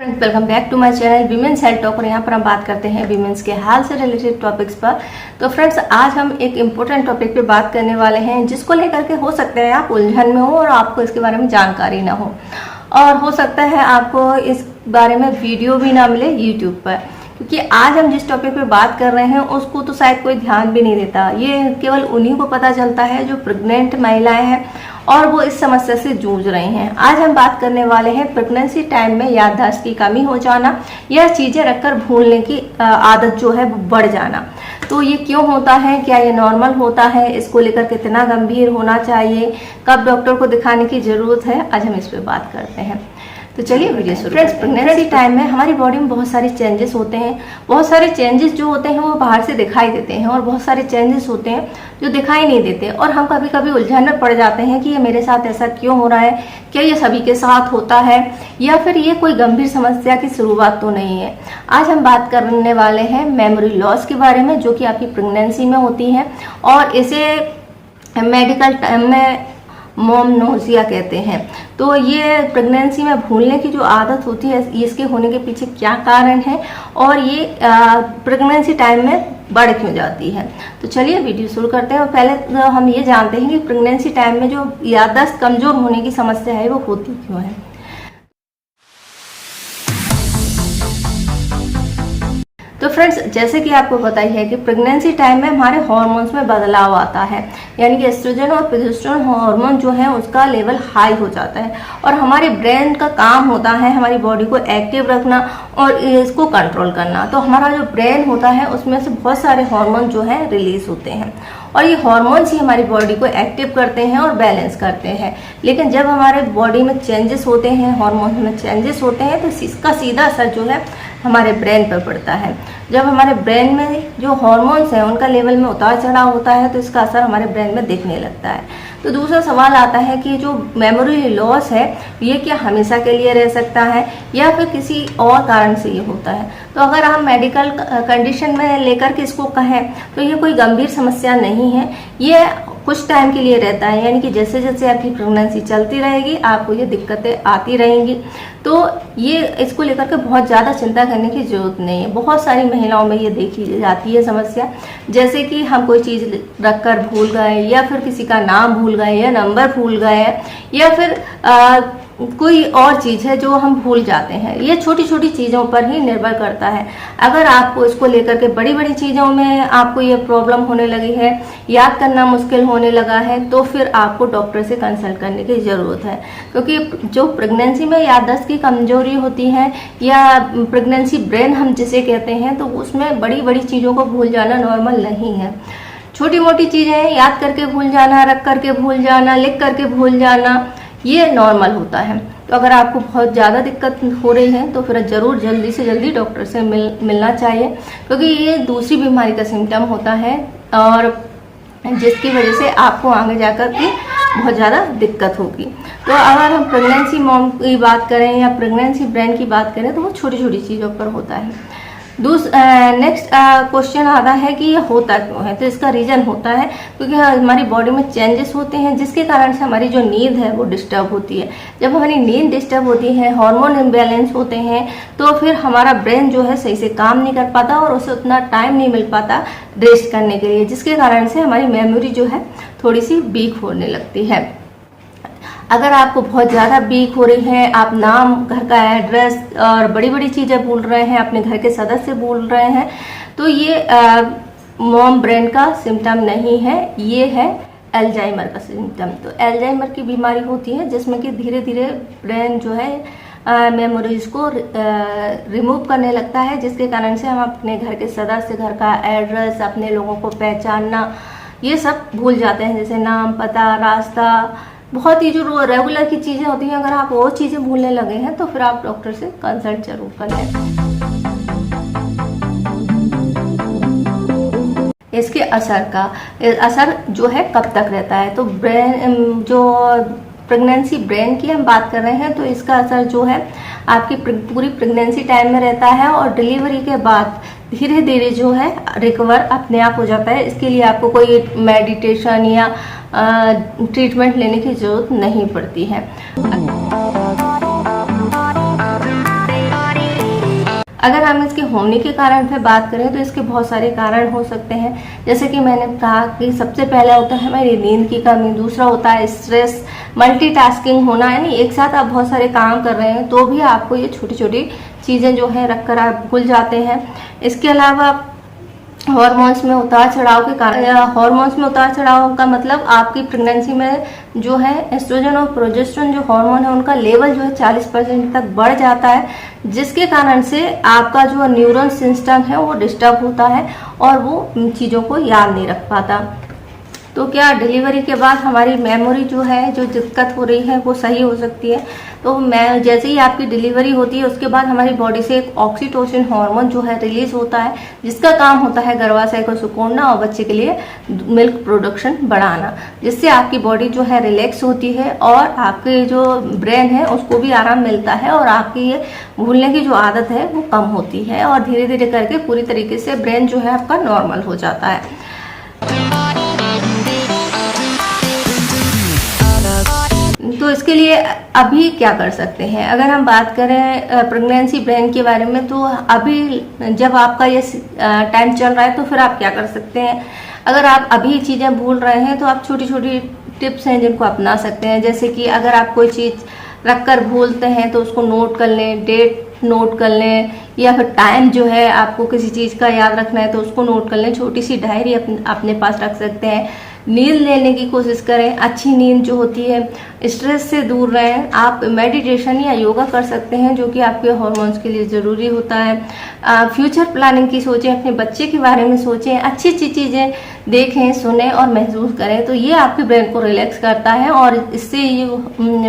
Welcome back to my channel women's health talk. और यहाँ पर हम बात करते हैं वीमेंस के हाल से रिलेटेड टॉपिक्स पर। तो फ्रेंड्स, आज हम एक इम्पोर्टेंट टॉपिक पे बात करने वाले हैं जिसको लेकर के हो सकता है आप उलझन में हो और आपको इसके बारे में जानकारी ना हो, और हो सकता है आपको इस बारे में वीडियो भी ना मिले यूट्यूब पर, क्योंकि आज हम जिस टॉपिक पे बात कर रहे हैं उसको तो शायद कोई ध्यान भी नहीं देता। ये केवल उन्हीं को पता चलता है जो प्रेग्नेंट महिलाएं हैं और वो इस समस्या से जूझ रही हैं। आज हम बात करने वाले हैं प्रेगनेंसी टाइम में याददाश्त की कमी हो जाना या चीज़ें रखकर भूलने की आदत जो है वो बढ़ जाना। तो ये क्यों होता है, क्या ये नॉर्मल होता है, इसको लेकर कितना गंभीर होना चाहिए, कब डॉक्टर को दिखाने की ज़रूरत है, आज हम इस पर बात करते हैं। तो चलिए वीडियो शुरू करते हैं। प्रेगनेंसी टाइम में हमारी बॉडी में बहुत सारे चेंजेस होते हैं। बहुत सारे चेंजेस जो होते हैं वो बाहर से दिखाई देते हैं और बहुत सारे चेंजेस होते हैं जो दिखाई नहीं देते, और हम कभी कभी उलझन में पड़ जाते हैं कि ये मेरे साथ ऐसा क्यों हो रहा है, क्या ये सभी के साथ होता है या फिर ये कोई गंभीर समस्या की शुरुआत तो नहीं है। आज हम बात करने वाले हैं मेमोरी लॉस के बारे में, जो कि आपकी प्रेगनेंसी में होती है और इसे मेडिकल टर्म में मोमनोजिया कहते हैं। तो ये प्रेगनेंसी में भूलने की जो आदत होती है, इसके होने के पीछे क्या कारण है और ये प्रेगनेंसी टाइम में बढ़ क्यों जाती है। तो चलिए वीडियो शुरू करते हैं। और पहले तो हम ये जानते हैं कि प्रेगनेंसी टाइम में जो याददाश्त कमजोर होने की समस्या है वो होती क्यों है। तो फ्रेंड्स, जैसे कि आपको पता ही है कि प्रेगनेंसी टाइम में हमारे हार्मोन्स में बदलाव आता है, यानी कि एस्ट्रोजन और प्रोजेस्टेरोन हार्मोन जो है उसका लेवल हाई हो जाता है और हमारे ब्रेन का काम होता है हमारी बॉडी को एक्टिव रखना और इसको कंट्रोल करना। तो हमारा जो ब्रेन होता है उसमें से बहुत सारे हार्मोन जो है रिलीज होते हैं और ये हार्मोन्स ही हमारी बॉडी को एक्टिव करते हैं और बैलेंस करते हैं। लेकिन जब हमारे बॉडी में चेंजेस होते हैं, हार्मोन्स में चेंजेस होते हैं, तो इसका सीधा असर जो है हमारे ब्रेन पर पड़ता है। जब हमारे ब्रेन में जो हार्मोन्स हैं उनका लेवल में उतार चढ़ाव होता है तो इसका असर हमारे ब्रेन में दिखने लगता है। तो दूसरा सवाल आता है कि जो मेमोरी लॉस है ये क्या हमेशा के लिए रह सकता है या फिर किसी और कारण से ये होता है। तो अगर हम मेडिकल कंडीशन में लेकर के इसको कहें तो ये कोई गंभीर समस्या नहीं है, ये कुछ टाइम के लिए रहता है, यानी कि जैसे जैसे आपकी प्रेगनेंसी चलती रहेगी आपको ये दिक्कतें आती रहेंगी। तो ये इसको लेकर के बहुत ज़्यादा चिंता करने की जरूरत नहीं है। बहुत सारी महिलाओं में ये देखी जाती है समस्या, जैसे कि हम कोई चीज़ रखकर भूल गए या फिर किसी का नाम भूल गए या नंबर भूल गए या फिर कोई और चीज़ है जो हम भूल जाते हैं। ये छोटी छोटी चीज़ों पर ही निर्भर करता है। अगर आपको इसको लेकर के बड़ी बड़ी चीज़ों में आपको ये प्रॉब्लम होने लगी है, याद करना मुश्किल होने लगा है, तो फिर आपको डॉक्टर से कंसल्ट करने की ज़रूरत है, क्योंकि जो प्रेगनेंसी में याददाश्त की कमजोरी होती है या प्रेगनेंसी ब्रेन हम जिसे कहते हैं, तो उसमें बड़ी बड़ी चीज़ों को भूल जाना नॉर्मल नहीं है। छोटी मोटी चीज़ें याद करके भूल जाना, रख करके भूल जाना, लिख करके भूल जाना, ये नॉर्मल होता है। तो अगर आपको बहुत ज़्यादा दिक्कत हो रही है तो फिर ज़रूर जल्दी से जल्दी डॉक्टर से मिलना चाहिए, क्योंकि ये दूसरी बीमारी का सिम्टम होता है और जिसकी वजह से आपको आगे जाकर के बहुत ज़्यादा दिक्कत होगी। तो अगर हम प्रेगनेंसी मॉम की बात करें या प्रेगनेंसी ब्रेन की बात करें तो वो छोटी छोटी चीज़ों पर होता है। नेक्स्ट क्वेश्चन आता है कि ये होता क्यों है। तो इसका रीज़न होता है क्योंकि हमारी बॉडी में चेंजेस होते हैं जिसके कारण से हमारी जो नींद है वो डिस्टर्ब होती है। जब हमारी नींद डिस्टर्ब होती है, हार्मोन इम्बैलेंस होते हैं, तो फिर हमारा ब्रेन जो है सही से काम नहीं कर पाता और उसे उतना टाइम नहीं मिल पाता रेस्ट करने के लिए, जिसके कारण से हमारी मेमोरी जो है थोड़ी सी वीक होने लगती है। अगर आपको बहुत ज़्यादा वीक हो रही है, आप नाम, घर का एड्रेस और बड़ी बड़ी चीज़ें भूल रहे हैं, अपने घर के सदस्य भूल रहे हैं, तो ये मॉम ब्रेन का सिम्टम नहीं है, ये है अल्जाइमर का सिम्टम। तो अल्जाइमर की बीमारी होती है जिसमें कि धीरे धीरे ब्रेन जो है मेमोरीज को रिमूव करने लगता है, जिसके कारण से हम अपने घर के सदस्य, घर का एड्रेस, अपने लोगों को पहचानना, ये सब भूल जाते हैं, जैसे नाम, पता, रास्ता, बहुत ही जो रेगुलर की चीज़ें होती हैं। अगर आप वो चीज़ें भूलने लगे हैं तो फिर आप डॉक्टर से कंसल्ट जरूर कर लें। इसके असर जो है कब तक रहता है। तो ब्रेन, जो प्रेगनेंसी ब्रेन की हम बात कर रहे हैं, तो इसका असर जो है आपकी पूरी प्रेगनेंसी टाइम में रहता है और डिलीवरी के बाद धीरे धीरे जो है रिकवर अपने आप हो जाता है। इसके लिए आपको कोई मेडिटेशन या ट्रीटमेंट लेने की जरूरत नहीं पड़ती है। अगर हम इसके होने के कारण पे बात करें तो इसके बहुत सारे कारण हो सकते हैं। जैसे कि मैंने कहा कि सबसे पहला होता है हमारी नींद की कमी, दूसरा होता है स्ट्रेस, मल्टीटास्किंग होना, यानी एक साथ आप बहुत सारे काम कर रहे हैं तो भी आपको ये छोटी छोटी चीज़ें जो है रख कर आप भूल जाते हैं। इसके अलावा हार्मोन्स में उतार चढ़ाव के कारण, हार्मोन्स में उतार चढ़ाव का मतलब आपकी प्रेगनेंसी में जो है एस्ट्रोजन और प्रोजेस्टेरोन जो हार्मोन है उनका लेवल जो है 40% तक बढ़ जाता है, जिसके कारण से आपका जो न्यूरल सिस्टम है वो डिस्टर्ब होता है और वो चीज़ों को याद नहीं रख पाता। तो क्या डिलीवरी के बाद हमारी मेमोरी जो है, जो दिक्कत हो रही है वो सही हो सकती है? तो मैं जैसे ही आपकी डिलीवरी होती है उसके बाद हमारी बॉडी से एक ऑक्सीटोसिन हार्मोन जो है रिलीज होता है, जिसका काम होता है गर्भाशय को सुकूनना और बच्चे के लिए मिल्क प्रोडक्शन बढ़ाना, जिससे आपकी बॉडी जो है रिलैक्स होती है और आपके जो ब्रेन है उसको भी आराम मिलता है और आपकी ये भूलने की जो आदत है वो कम होती है और धीरे धीरे करके पूरी तरीके से ब्रेन जो है आपका नॉर्मल हो जाता है। तो इसके लिए अभी क्या कर सकते हैं? अगर हम बात करें प्रेगनेंसी ब्रेन के बारे में, तो अभी जब आपका ये टाइम चल रहा है तो फिर आप क्या कर सकते हैं? अगर आप अभी चीज़ें भूल रहे हैं तो आप छोटी छोटी टिप्स हैं जिनको अपना सकते हैं। जैसे कि अगर आप कोई चीज़ रख कर भूलते हैं तो उसको नोट कर लें, डेट नोट कर लें, या फिर टाइम जो है आपको किसी चीज़ का याद रखना है तो उसको नोट कर लें। छोटी सी डायरी अपने पास रख सकते हैं। नींद लेने की कोशिश करें, अच्छी नींद जो होती है, स्ट्रेस से दूर रहें। आप मेडिटेशन या योगा कर सकते हैं जो कि आपके हार्मोन्स के लिए ज़रूरी होता है। फ्यूचर प्लानिंग की सोचें, अपने बच्चे के बारे में सोचें, अच्छी अच्छी चीज़ें देखें, सुने और महसूस करें, तो ये आपके ब्रेन को रिलैक्स करता है और इससे ये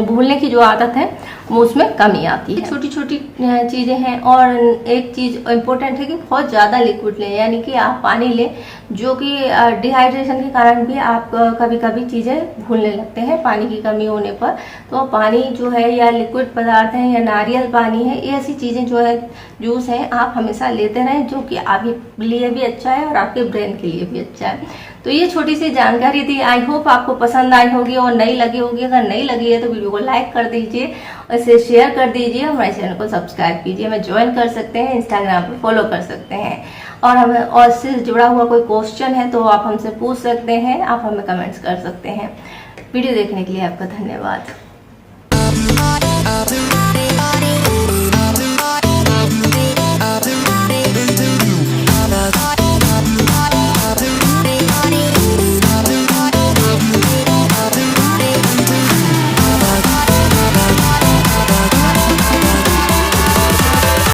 भूलने की जो आदत है वो उसमें कमी आती है। छोटी छोटी चीज़ें हैं। और एक चीज़ इम्पोर्टेंट है कि बहुत ज़्यादा लिक्विड लें, यानी कि आप पानी लें, जो कि डिहाइड्रेशन के कारण भी आप कभी कभी चीज़ें भूलने लगते हैं पानी की कमी होने पर। तो पानी जो है या लिक्विड पदार्थ है या नारियल पानी है, ये ऐसी चीज़ें जो है, जूस है, आप हमेशा लेते रहें, जो कि आपके लिए भी अच्छा है और आपके ब्रेन के लिए भी अच्छा है। तो ये छोटी सी जानकारी थी, आई होप आपको पसंद आई होगी और नई लगी होगी। अगर नई लगी है तो वीडियो को लाइक कर दीजिए, इसे शेयर कर दीजिए, हमारे चैनल को सब्सक्राइब कीजिए, हमें ज्वाइन कर सकते हैं, इंस्टाग्राम पे फॉलो कर सकते हैं। और हमें और इससे जुड़ा हुआ कोई क्वेश्चन है तो आप हमसे पूछ सकते हैं, आप हमें कमेंट्स कर सकते हैं। वीडियो देखने के लिए आपका धन्यवाद।